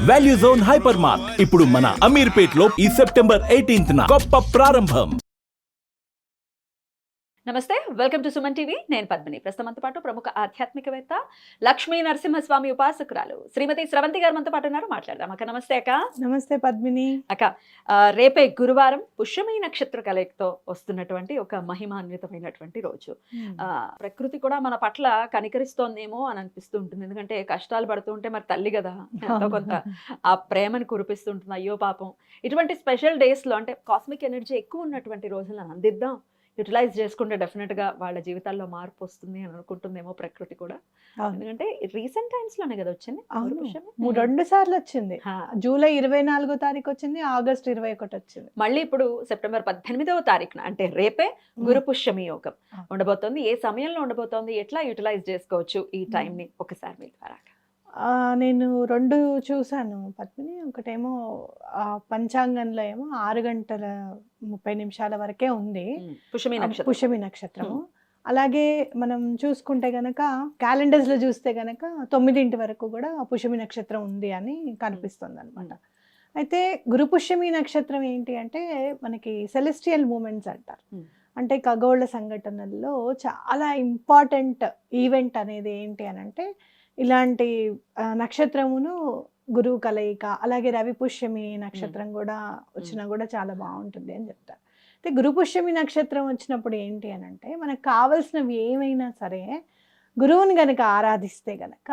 Value zone hyper mart ఇప్పుడు మన అమీర్పేట్ లో ఈ సెప్టెంబర్ 18న గొప్ప ప్రారంభం. నమస్తే, వెల్కమ్ టు సుమన్ టీవీ. నేను పద్మిని. ప్రస్తుతంతో పాటు ప్రముఖ ఆధ్యాత్మికవేత్త లక్ష్మీ నరసింహస్వామి ఉపాసకురాలు శ్రీమతి స్రవంతి గారు మనతో పాటు ఉన్నారు. మాట్లాడదాం. అక్క నమస్తే. అక్క నమస్తే పద్మిని. అక్క, రేపే గురువారం పుష్యమి నక్షత్ర కలయికతో వస్తున్నటువంటి ఒక మహిమాన్వితమైనటువంటి రోజు. ప్రకృతి కూడా మన పట్ల కనికరిస్తోందేమో అని అనిపిస్తూ ఉంటుంది. ఎందుకంటే కష్టాలు పడుతూ ఉంటే మరి తల్లి కదా, ఎంతో కొంత ఆ ప్రేమను కురిపిస్తుంటుంది. అయ్యో పాపం, ఇటువంటి స్పెషల్ డేస్ లో అంటే కాస్మిక్ ఎనర్జీ ఎక్కువ ఉన్నటువంటి రోజులను అందిద్దాం, యూటిలైజ్ చేసుకుంటే డెఫినెట్ గా వాళ్ళ జీవితాల్లో మార్పు వస్తుంది అని అనుకుంటుందేమో ప్రకృతి కూడా. ఎందుకంటే రీసెంట్ టైమ్స్ లోనే కదా వచ్చింది. 2 సార్లు వచ్చింది. జూలై 24వ తారీఖు వచ్చింది, ఆగస్ట్ 21 వచ్చింది. మళ్ళీ ఇప్పుడు సెప్టెంబర్ 18వ తారీఖున అంటే రేపే గురు పుష్యమి యోగం ఉండబోతోంది. ఏ సమయంలో ఉండబోతోంది, ఎట్లా యూటిలైజ్ చేసుకోవచ్చు ఈ టైం ని ఒకసారి మీ ద్వారా? నేను 2 చూసాను పద్మిని. ఒకటేమో పంచాంగంలో ఏమో 6:30 వరకే ఉంది పుష్యమి నక్షత్రము. అలాగే మనం చూసుకుంటే గనక క్యాలెండర్స్ లో చూస్తే గనక 9 వరకు కూడా పుష్యమి నక్షత్రం ఉంది అని కనిపిస్తుంది అనమాట. అయితే గురు పుష్యమి నక్షత్రం ఏంటి అంటే మనకి సెలెస్టియల్ మూమెంట్స్ అంటారు. అంటే ఖగోళ సంఘటనల్లో చాలా ఇంపార్టెంట్ ఈవెంట్ అనేది ఏంటి అని అంటే ఇలాంటి నక్షత్రమును గురువు కలయిక, అలాగే రవి పుష్యమి నక్షత్రం కూడా వచ్చినా కూడా చాలా బాగుంటుంది అని చెప్తారు. అయితే గురు పుష్యమి నక్షత్రం వచ్చినప్పుడు ఏంటి అని అంటే మనకు కావలసినవి ఏమైనా సరే గురువుని గనక ఆరాధిస్తే గనక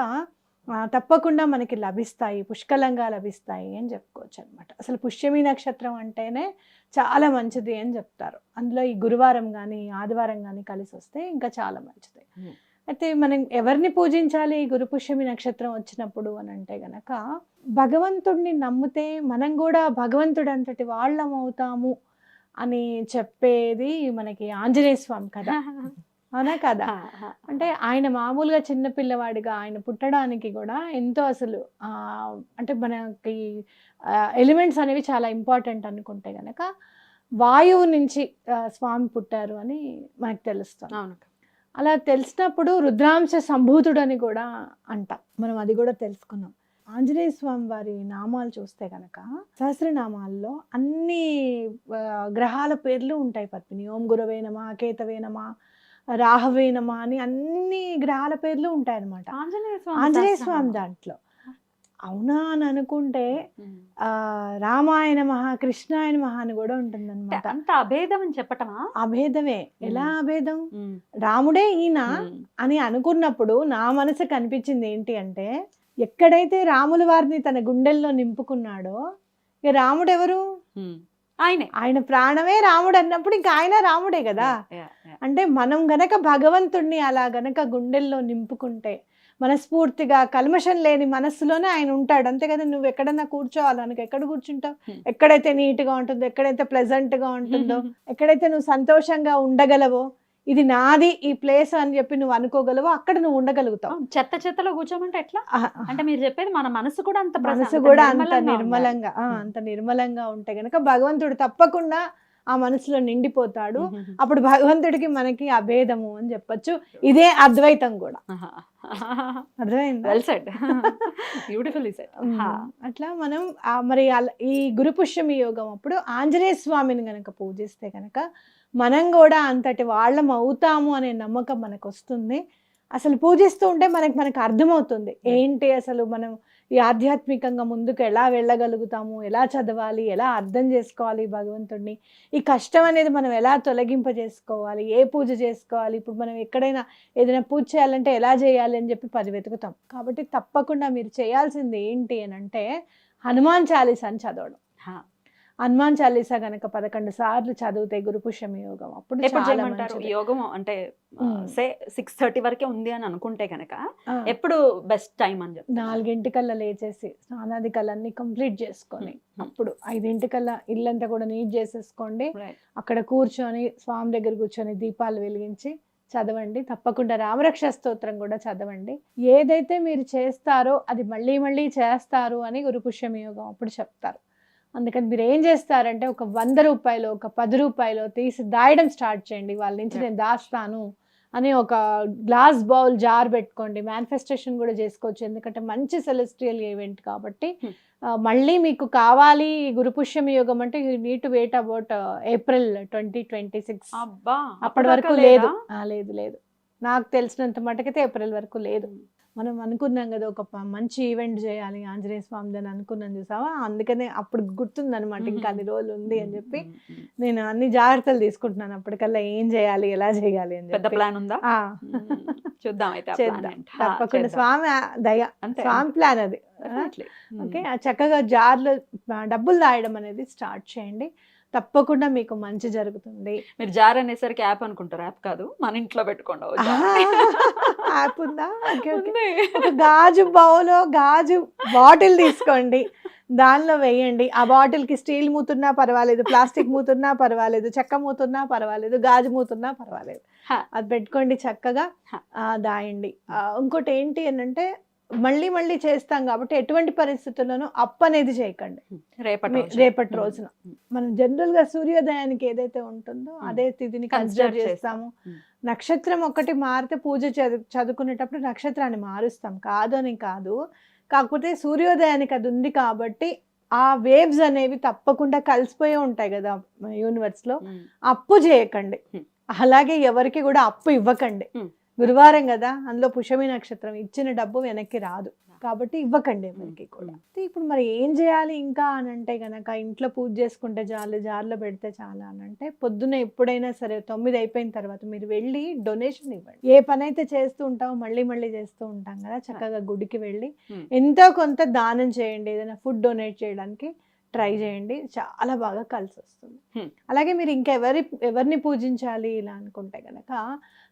తప్పకుండా మనకి లభిస్తాయి, పుష్కలంగా లభిస్తాయి అని చెప్పుకోవచ్చు అనమాట. అసలు పుష్యమి నక్షత్రం అంటేనే చాలా మంచిది అని చెప్తారు. అందులో ఈ గురువారం కానీ ఆదివారం కానీ కలిసి వస్తే ఇంకా చాలా మంచిది. అయితే మనం ఎవరిని పూజించాలి గురు పుష్యమి నక్షత్రం వచ్చినప్పుడు అని అంటే గనక భగవంతుడిని నమ్మితే మనం కూడా భగవంతుడు అంతటి వాళ్ళం అవుతాము అని చెప్పేది మనకి ఆంజనేయ స్వామి కదా, అవునా కదా? అంటే ఆయన మామూలుగా చిన్నపిల్లవాడిగా ఆయన పుట్టడానికి కూడా ఎంతో అసలు అంటే మనకి ఎలిమెంట్స్ అనేవి చాలా ఇంపార్టెంట్ అనుకుంటే గనక వాయువు నుంచి స్వామి పుట్టారు అని మనకు తెలుస్తుంది. అలా తెలిసినప్పుడు రుద్రాంశ సంభూతుడు అని కూడా అంటాం మనం, అది కూడా తెలుసుకున్నాం. ఆంజనేయ స్వామి వారి నామాలు చూస్తే కనుక సహస్రనామాల్లో అన్ని గ్రహాల పేర్లు ఉంటాయి పద్మిని. ఓం గురవే నమ, కేతవే నమ, రాహవే నమ అని అన్ని గ్రహాల పేర్లు ఉంటాయి అనమాట ఆంజనేయ స్వామి దాంట్లో. అవునా అని అనుకుంటే రామాయణ మహా, కృష్ణాయన మహా అని కూడా ఉంటుంది అనమాట. అంత అభేదం అని చెప్పటమా? అభేదమే. ఎలా అభేదం? రాముడే ఈయన అని అనుకున్నప్పుడు నా మనసుకు అనిపించింది ఏంటి అంటే ఎక్కడైతే రాముల వారిని తన గుండెల్లో నింపుకున్నాడో ఇక రాముడు ఎవరు? ఆయన ప్రాణమే రాముడు అన్నప్పుడు ఇంకా ఆయన రాముడే కదా. అంటే మనం గనక భగవంతుణ్ణి అలా గనక గుండెల్లో నింపుకుంటే మనస్ఫూర్తిగా కల్మషం లేని మనస్సులోనే ఆయన ఉంటాడు. అంతే కదా. నువ్వు ఎక్కడన్నా కూర్చోవాలనుకో ఎక్కడ కూర్చుంటావు? ఎక్కడైతే నీట్గా ఉంటుందో, ఎక్కడైతే ప్లెజెంట్గా ఉంటుందో, ఎక్కడైతే నువ్వు సంతోషంగా ఉండగలవో, ఇది నాది ఈ ప్లేస్ అని చెప్పి నువ్వు అనుకోగలవో అక్కడ నువ్వు ఉండగలుగుతావు. చెత్తలో కూర్చోమంటే ఎట్లా అంటే మీరు చెప్పేది మన మనసు కూడా అంత అంత నిర్మలంగా ఉంటే గనక భగవంతుడు తప్పకుండా ఆ మనసులో నిండిపోతాడు. అప్పుడు భగవంతుడికి మనకి అభేదము అని చెప్పచ్చు. ఇదే అద్వైతం కూడా. అర్థమైంది? అట్లా మనం మరి ఈ గురు పుష్యమి యోగం అప్పుడు ఆంజనేయ స్వామిని గనక పూజిస్తే గనక మనం కూడా అంతటి వాళ్ళం అవుతాము అనే నమ్మకం మనకు వస్తుంది. అసలు పూజిస్తూ ఉంటే మనకు అర్థమవుతుంది ఏంటి అసలు మనం ఈ ఆధ్యాత్మికంగా ముందుకు ఎలా వెళ్ళగలుగుతాము, ఎలా చదవాలి, ఎలా అర్థం చేసుకోవాలి భగవంతుడిని, ఈ కష్టం అనేది మనం ఎలా తొలగింపజేసుకోవాలి, ఏ పూజ చేసుకోవాలి, ఇప్పుడు మనం ఎక్కడైనా ఏదైనా పూజ చేయాలంటే ఎలా చేయాలి అని చెప్పి వెతుకుతాం. కాబట్టి తప్పకుండా మీరు చేయాల్సింది ఏంటి అని అంటే హనుమాన్ చాలీసాని చదవడం. హనుమాన్ చాలీసా గనక 11 సార్లు చదివితే గురు పుష్యమి యోగం అప్పుడు యోగం అంటే 6:30 వరకే ఉంది అని అనుకుంటే గనక ఎప్పుడు బెస్ట్ టైం అని చెప్పి 4 లేచేసి స్నానాదికలన్నీ కంప్లీట్ చేసుకొని అప్పుడు 5 ఇల్లంతా కూడా నీట్ చేసేసుకోండి. అక్కడ కూర్చొని స్వామి దగ్గర కూర్చొని దీపాలు వెలిగించి చదవండి. తప్పకుండా రామరక్ష స్తోత్రం కూడా చదవండి. ఏదైతే మీరు చేస్తారో అది మళ్ళీ మళ్ళీ చేస్తారు అని గురు పుష్యమి యోగం అప్పుడు చెప్తారు. అందుకని మీరు ఏం చేస్తారంటే ఒక 100 రూపాయలు, ఒక 10 రూపాయలు తీసి దాయడం స్టార్ట్ చేయండి. వాళ్ళ నుంచి నేను దాస్తాను అని ఒక గ్లాస్ బౌల్ జార్ పెట్టుకోండి. మేనిఫెస్టేషన్ కూడా చేసుకోవచ్చు, ఎందుకంటే మంచి సెలెస్ట్రియల్ ఈవెంట్ కాబట్టి మళ్ళీ మీకు కావాలి గురు పుష్యమి యోగం అంటే you need to wait about April 2026. అబ్బా అప్పటి వరకు లేదు. లేదు లేదు, నాకు తెలిసినంత మటుకైతే ఏప్రిల్ వరకు లేదు. మనం అనుకున్నాం కదా ఒక మంచి ఈవెంట్ చేయాలి ఆంజనేయ స్వామి అని అనుకున్నాం చూసావా, అందుకనే అప్పుడు గుర్తుందనమాట ఇంకా అన్ని రోజులు ఉంది అని చెప్పి నేను అన్ని జాగ్రత్తలు తీసుకుంటున్నాను అప్పటికల్లా ఏం చేయాలి ఎలా చేయాలి అని పెద్ద ప్లాన్ ఉందా? చూద్దాం అయితే తప్పకుండా స్వామి దయ, స్వామి ప్లాన్ అది. ఓకే, చక్కగా జార్లో డబ్బులు దాయడం అనేది స్టార్ట్ చేయండి, తప్పకుండా మీకు మంచి జరుగుతుంది. మీరు జార్ అనేసరికి యాప్ అనుకుంటారు, యాప్ కాదు, మన ఇంట్లో పెట్టుకోండి. యాప్ ఉందా? ఒక గాజు బౌలో గాజు బాటిల్ తీసుకోండి, దానిలో వేయండి. ఆ బాటిల్కి స్టీల్ మూతున్నా పర్వాలేదు, ప్లాస్టిక్ మూతున్నా పర్వాలేదు, చెక్క మూతున్నా పర్వాలేదు, గాజు మూతున్నా పర్వాలేదు, అది పెట్టుకోండి, చక్కగా దాయండి. ఇంకోటి ఏంటి అని మళ్ళీ మళ్ళీ చేస్తాం కాబట్టి ఎటువంటి పరిస్థితుల్లోనూ అప్పు అనేది చేయకండి. రేపటి రోజున మనం జనరల్ గా సూర్యోదయానికి ఏదైతే ఉంటుందో అదే తిథిని కన్సిడర్ చేస్తాము. నక్షత్రం ఒకటి మారితే పూజ చదువుకునేటప్పుడు నక్షత్రాన్ని మారుస్తాం, కాదు అని కాదు, కాకపోతే సూర్యోదయానికి అది ఉంది కాబట్టి ఆ వేవ్స్ అనేవి తప్పకుండా కలిసిపోయి ఉంటాయి కదా యూనివర్స్ లో. అప్పు చేయకండి, అలాగే ఎవరికి కూడా అప్పు ఇవ్వకండి. గురువారం కదా, అందులో పుష్యమి నక్షత్రం, ఇచ్చిన డబ్బు వెనక్కి రాదు కాబట్టి ఇవ్వకండి ఎవరికి కూడా. ఇప్పుడు మరి ఏం చేయాలి ఇంకా అని అంటే గనక, ఇంట్లో పూజ చేసుకుంటే చాలు, జార్లో పెడితే చాలా అని అంటే, పొద్దున్న ఎప్పుడైనా సరే 9 అయిపోయిన తర్వాత మీరు వెళ్ళి డొనేషన్ ఇవ్వండి. ఏ పని అయితే చేస్తూ ఉంటామో మళ్ళీ మళ్ళీ చేస్తూ ఉంటాం కదా, చక్కగా గుడికి వెళ్ళి ఎంతో కొంత దానం చేయండి, ఏదైనా ఫుడ్ డొనేట్ చేయడానికి ట్రై చేయండి, చాలా బాగా కలిసి వస్తుంది. అలాగే మీరు ఎవరిని పూజించాలి ఇలా అనుకుంటే గనక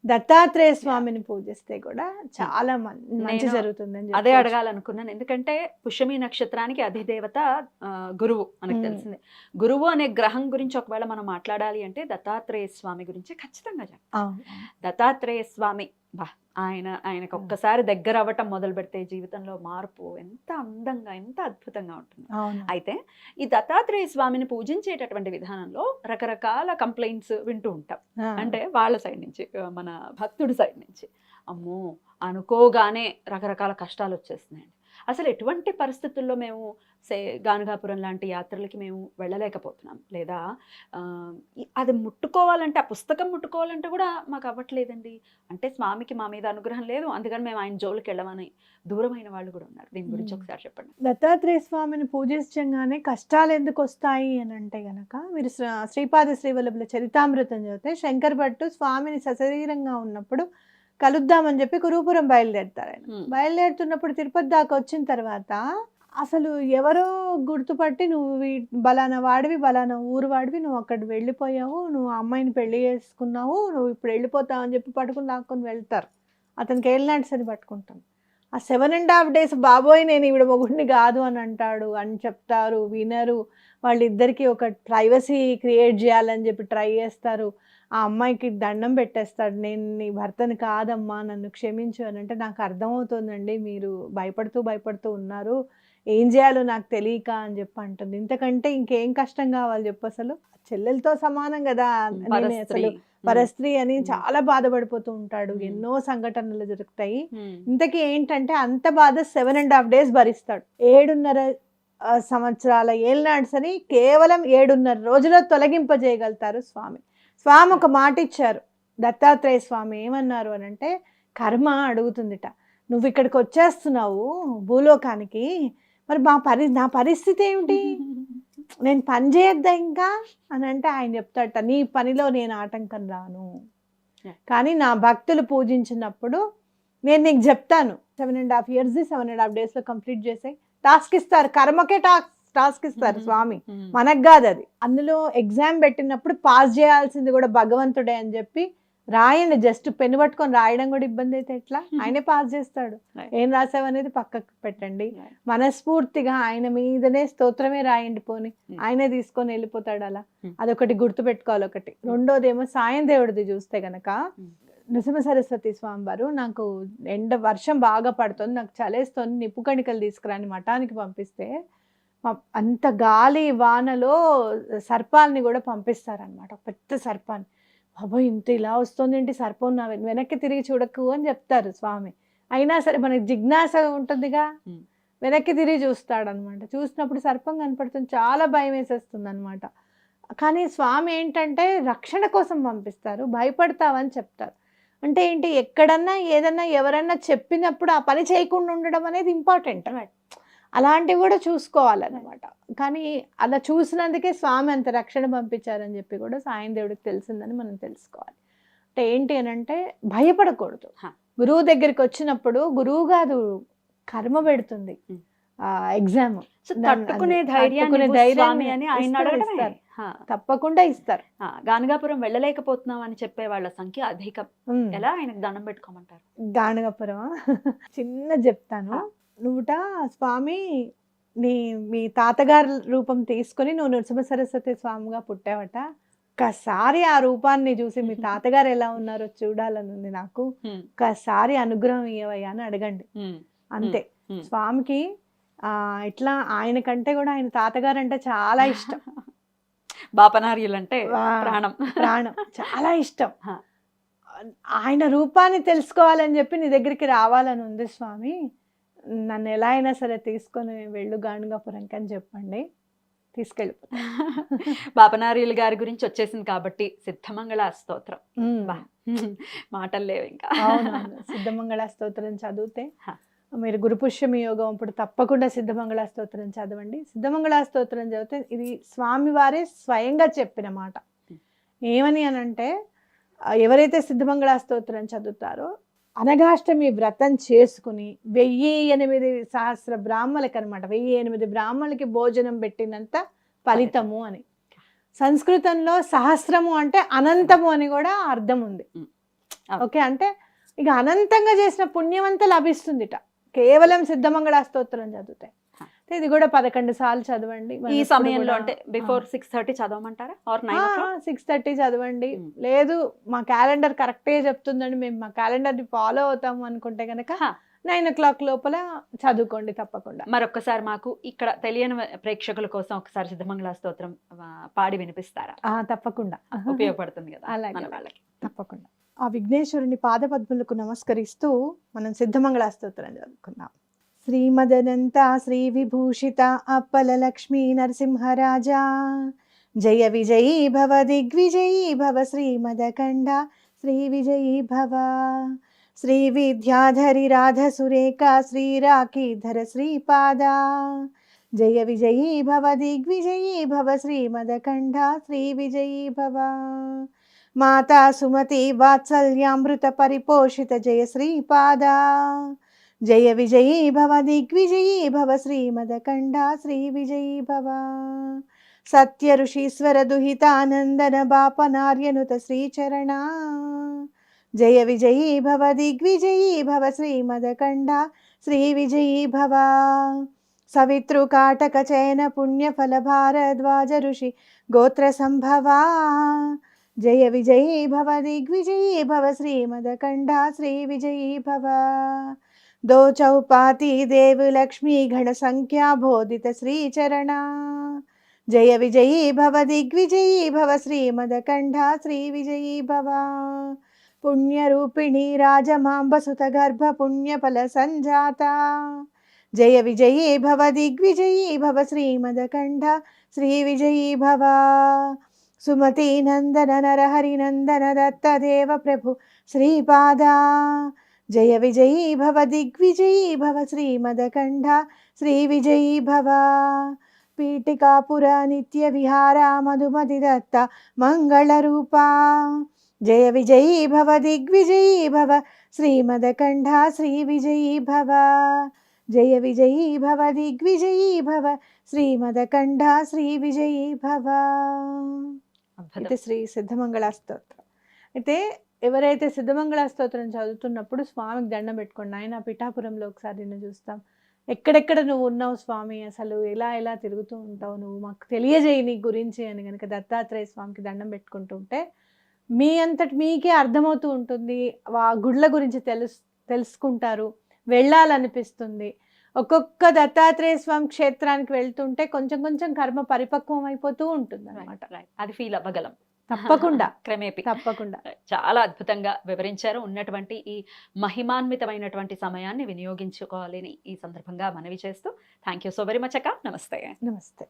దత్తాత్రేయ స్వామిని పూజిస్తే కూడా చాలా మంచి జరుగుతుంది. అదే అడగాలనుకున్నాను, ఎందుకంటే పుష్యమి నక్షత్రానికి అధిదేవత గురువు మనకు తెలిసిందే. గురువు అనే గ్రహం గురించి ఒకవేళ మనం మాట్లాడాలి అంటే దత్తాత్రేయ స్వామి గురించి ఖచ్చితంగా చెప్తాం. దత్తాత్రేయ స్వామి ఆయనకు ఒక్కసారి దగ్గర అవ్వటం మొదలు పెడితే జీవితంలో మార్పు ఎంత అందంగా ఎంత అద్భుతంగా ఉంటుంది. అయితే ఈ దత్తాత్రేయ స్వామిని పూజించేటటువంటి విధానంలో రకరకాల కంప్లైంట్స్ వింటూ ఉంటాం. అంటే వాళ్ళ సైడ్ నుంచి, మన భక్తుడి సైడ్ నుంచి, అమ్మో అనుకోగానే రకరకాల కష్టాలు వచ్చేస్తున్నాయండి, అసలు ఎటువంటి పరిస్థితుల్లో మేము గానగాపురం లాంటి యాత్రలకి మేము వెళ్ళలేకపోతున్నాం, లేదా అది ముట్టుకోవాలంటే, ఆ పుస్తకం ముట్టుకోవాలంటే కూడా మాకు అవ్వట్లేదండి, అంటే స్వామికి మా మీద అనుగ్రహం లేదు, అందుకని మేము ఆయన జోలికి వెళ్ళమని దూరమైన వాళ్ళు కూడా ఉన్నారు. దీని గురించి ఒకసారి చెప్పండి. దత్తాత్రేయ స్వామిని పూజించగానే కష్టాలు ఎందుకు వస్తాయి అని అంటే గనక, మీరు శ్రీపాద శ్రీవల్లభుల చరితామృతం చదివితే శంకర్ భట్టు స్వామిని సశరీరంగా ఉన్నప్పుడు కలుద్దామని చెప్పి కురుపురం బయలుదేరుతారు. ఆయన బయలుదేరుతున్నప్పుడు తిరుపతి దాకా వచ్చిన తర్వాత అసలు ఎవరో గుర్తుపట్టి, నువ్వు బలానా వాడివి, బలానా ఊరు వాడివి, నువ్వు అక్కడ వెళ్ళిపోయావు, నువ్వు ఆ అమ్మాయిని పెళ్లి చేసుకున్నావు, నువ్వు ఇప్పుడు వెళ్ళిపోతావు అని చెప్పి పట్టుకుని లాక్కొని వెళ్తారు. అతనికి ఏళ్ళనాటి సరి పట్టుకుంటాం. ఆ 7.5 days బాబోయ్ నేను ఈవిడ మొగుడిని కాదు అని అంటాడు అని చెప్తారు, వినరు. వాళ్ళిద్దరికి ఒక ప్రైవసీ క్రియేట్ చేయాలని చెప్పి ట్రై చేస్తారు. ఆ అమ్మాయికి దండం పెట్టేస్తాడు, నేను నీ భర్తని కాదమ్మా, నన్ను క్షమించు అని అంటే, నాకు అర్థమవుతుందండి మీరు భయపడుతూ ఉన్నారు, ఏం చేయాలో నాకు తెలియక అని చెప్పి అంటుంది. ఇంతకంటే ఇంకేం కష్టం కావాలి చెప్పు, అసలు చెల్లెలతో సమానం కదా, నేను అసలు పరస్త్రీ అని చాలా బాధపడిపోతూ ఉంటాడు. ఎన్నో సంఘటనలు జరుగుతాయి. ఇంతకీ ఏంటంటే అంత బాధ 7.5 days భరిస్తాడు. 7.5 సంవత్సరాల ఏళ్ళనాడు సరి కేవలం 7.5 రోజుల్లో తొలగింపజేయగలుగుతారు స్వామి. స్వామి ఒక మాట ఇచ్చారు, దత్తాత్రేయ స్వామి ఏమన్నారు అని అంటే, కర్మ అడుగుతుందిట, నువ్వు ఇక్కడికి వచ్చేస్తున్నావు భూలోకానికి, మరి నా పరిస్థితి ఏమిటి, నేను పని చేయొద్దా ఇంకా అని అంటే, ఆయన చెప్తాడట, నీ పనిలో నేను ఆటంకం రాను, కానీ నా భక్తులు పూజించినప్పుడు నేను నీకు చెప్తాను, 7.5 years 7.5 days కంప్లీట్ చేసే టాస్క్ ఇస్తారు, కర్మకే టాస్క్ ఇస్తారు స్వామి, మనకు కాదు అది. అందులో ఎగ్జామ్ పెట్టినప్పుడు పాస్ చేయాల్సింది కూడా భగవంతుడే అని చెప్పి రాయండి, జస్ట్ పెన్ను పట్టుకొని రాయడం కూడా ఇబ్బంది అయితే ఎట్లా, ఆయనే పాస్ చేస్తాడు. ఏం రాసావు అనేది పక్కకు పెట్టండి, మనస్ఫూర్తిగా ఆయన మీదనే స్తోత్రమే రాయండి, పోని ఆయనే తీసుకొని వెళ్ళిపోతాడు. అలా అదొకటి గుర్తు పెట్టుకోవాలి. ఒకటి. రెండోది ఏమో సాయం దేవుడిది చూస్తే గనక, నృసింహ సరస్వతి స్వామి వారు, నాకు వర్షం బాగా పడుతుంది, నాకు చలేస్తుంది, నిప్పు కణికలు తీసుకురాని మఠానికి పంపిస్తే అంత గాలి వానలో సర్పాలని కూడా పంపిస్తారనమాట, పెద్ద సర్పాన్ని. బాబోయ్ ఇంత ఇలా వస్తుంది ఏంటి సర్పం, నా వెనక్కి తిరిగి చూడకు అని చెప్తారు స్వామి. అయినా సరే మనకి జిజ్ఞాస ఉంటుందిగా, వెనక్కి తిరిగి చూస్తాడనమాట. చూసినప్పుడు సర్పం కనపడుతుంది. చాలా భయం వేసేస్తుందనమాట. కానీ స్వామి ఏంటంటే రక్షణ కోసం పంపిస్తారు. భయపడతావని చెప్తారు. అంటే ఏంటి, ఎక్కడన్నా ఏదన్నా ఎవరన్నా చెప్పినప్పుడు ఆ పని చేయకుండా ఉండడం అనేది ఇంపార్టెంట్. అలాంటివి కూడా చూసుకోవాలన్నమాట. కానీ అలా చూసినందుకే స్వామి అంత రక్షణ పంపించారని చెప్పి కూడా సాయం దేవుడికి తెలిసిందని మనం తెలుసుకోవాలి. అంటే ఏంటి అనంటే భయపడకూడదు. గురువు దగ్గరికి వచ్చినప్పుడు గురువు కాదు కర్మ పెడుతుంది ఎగ్జామ్. తట్టుకునే ధైర్యాన్ని అని ఆయన అడగడమే. తప్పకుండా ఇస్తారు. గానగాపురం వెళ్ళలేకపోతున్నాం అని చెప్పే వాళ్ళ సంఖ్య అధికం. ఎలా ఆయనకు దండం పెట్టుకోమంటారు? గానగాపురం చిన్న చెప్తాను. నువ్వుట స్వామి మీ తాతగారి రూపం తీసుకొని నువ్వు నృసింహ సరస్వతి స్వామిగా పుట్టావట. ఒక్కసారి ఆ రూపాన్ని చూసి మీ తాతగారు ఎలా ఉన్నారో చూడాలని ఉంది నాకు. ఒక్కసారి అనుగ్రహం ఇవ్వయ్యా అని అడగండి. అంతే. స్వామికి ఇట్లా ఆయన కంటే కూడా ఆయన తాతగారు అంటే చాలా ఇష్టం. బాపనార్యులు అంటే ప్రాణం ప్రాణం చాలా ఇష్టం. ఆయన రూపాన్ని తెలుసుకోవాలని చెప్పి నీ దగ్గరికి రావాలని ఉంది స్వామి, నన్ను ఎలా అయినా సరే తీసుకొని వెళ్ళు గానగాపురంకి అని చెప్పండి, తీసుకెళ్ళిపో. బాపనార్యులు గారి గురించి వచ్చేసింది కాబట్టి సిద్ధమంగళ స్తోత్రం మాటలు లేవు ఇంకా. సిద్ధమంగళ స్తోత్రం చదివితే మీరు గురుపుష్యమి యోగం అప్పుడు తప్పకుండా సిద్ధమంగళ స్తోత్రం చదవండి. సిద్ధమంగళ స్తోత్రం చదివితే ఇది స్వామివారే స్వయంగా చెప్పిన మాట. ఏమని అనంటే ఎవరైతే సిద్ధమంగళ స్తోత్రం చదువుతారో అనగాష్టమి వ్రతం చేసుకుని 1008 బ్రాహ్మణులకి అనమాట, 1008 బ్రాహ్మణులకి భోజనం పెట్టినంత ఫలితము అని. సంస్కృతంలో సహస్రము అంటే అనంతము అని కూడా అర్థం ఉంది. ఓకే, అంటే ఇక అనంతంగా చేసిన పుణ్యమంతా లభిస్తుందిట కేవలం సిద్ధమంగళ స్తోత్రం చదివితే. ఇది కూడా 11 సార్లు చదవండి. ఈ సమయంలో అంటే బిఫోర్ 6:30 చదవమంటారా? 6:30 చదవండి. లేదు మా క్యాలెండర్ కరెక్ట్గా చెప్తుందండి, మేము మా క్యాలెండర్ని ఫాలో అవుతాము అనుకుంటే కనుక 9 o'clock లోపల చదువుకోండి తప్పకుండా. మరొకసారి మాకు ఇక్కడ తెలియని ప్రేక్షకుల కోసం ఒకసారి సిద్ధమంగళ స్తోత్రం పాడి వినిపిస్తారా? తప్పకుండా, ఉపయోగపడుతుంది కదా అలాగే వాళ్ళకి. తప్పకుండా. ఆ విఘ్నేశ్వరుని పాదపద్ములకు నమస్కరిస్తూ మనం సిద్ధమంగళ స్తోత్రం చదువుకుందాం. శ్రీమదనంత శ్రీ విభూషిత అప్పల లక్ష్మీ నరసింహరాజా, జయ విజయీ భవ దిగ్విజయీ భవ శ్రీమదకండ శ్రీ విజయీ భవ. శ్రీ విద్యాధరి రాధ సురేఖ శ్రీరాకీధర శ్రీపాదా, జయ విజయీ భవ దిగ్విజయీ భవ శ్రీమదకండ శ్రీ విజయీ భవ. మాతా సుమతి వాత్సల్యామృత పరిపోషిత జయ శ్రీపాదా, జయ విజయీ భవ దిగ్విజయీ భవ శ్రీమదకండ శ్రీ విజయీ భవ. సత్య ఋషీశ్వర దుహితానందన బాపనార్యనుత శ్రీచరణ, జయ విజయీ భవ దిగ్విజయీ భవ శ్రీమదకండ శ్రీ విజయీ భవ. సవితృకాటక చయన పుణ్యఫల భారద్వాజ ఋషి గోత్ర సంభవా, జయ విజయీ భవ దిగ్విజయీ భవ శ్రీమదకండ శ్రీ విజయీ భవ. దో చౌపాతి దేవి లక్ష్మీ గణ సంఖ్యా బోధిత శ్రీచరణ, జయ విజయీ భవ దిగ్విజయీ భవ శ్రీమదకండ శ్రీ విజయీ భవ. పుణ్యరూపిణి రాజమాంబసుత గర్భ పుణ్యఫల సంజాత, జయ విజయీ భవ దిగ్విజయీ భవ శ్రీమదకండ శ్రీ విజయీ భవ. సుమతి నందన నరహరి నందన దత్తదేవ ప్రభు శ్రీపాదా, జయ విజయీ భవ దిగ్విజయీ భవ శ్రీమదకండ శ్రీ విజయీ భవ. పీఠికాపుర నిత్య విహార మధుమతి దత్త మంగళ రూపా, జయ విజయీ భవ దిగ్విజయీ భవ శ్రీమదకండ శ్రీ విజయీ భవ. జయ విజయీ భవ దిగ్విజయీ భవ శ్రీమదకండ శ్రీ విజయీ భవ. అయితే శ్రీ సిద్ధమంగళ స్తోత్రం. అయితే ఎవరైతే సిద్ధమంగళ స్తోత్రం చదువుతున్నప్పుడు స్వామికి దండం పెట్టుకోండి. ఆయన పిఠాపురంలో ఒకసారి నిన్ను చూస్తాం, ఎక్కడెక్కడ నువ్వు ఉన్నావు స్వామి, అసలు ఎలా తిరుగుతూ ఉంటావు, నువ్వు మాకు తెలియజేయి నీ గురించి అని కనుక దత్తాత్రేయ స్వామికి దండం పెట్టుకుంటూ ఉంటే మీ అంతటి మీకే అర్థమవుతూ ఉంటుంది. ఆ గుడ్ల గురించి తెలుసుకుంటారు, వెళ్ళాలనిపిస్తుంది. ఒక్కొక్క దత్తాత్రేయ స్వామి క్షేత్రానికి వెళ్తుంటే కొంచెం కొంచెం కర్మ పరిపక్వం అయిపోతూ ఉంటుంది అనమాట. అది ఫీల్ అవ్వగలం. తప్పకుండా క్రమేపీ తప్పకుండా. చాలా అద్భుతంగా వివరించారు. ఉన్నటువంటి ఈ మహిమాన్వితమైనటువంటి సమయాన్ని వినియోగించుకోవాలని ఈ సందర్భంగా మనవి చేస్తూ thank you so very much అక్క. నమస్తే. నమస్తే.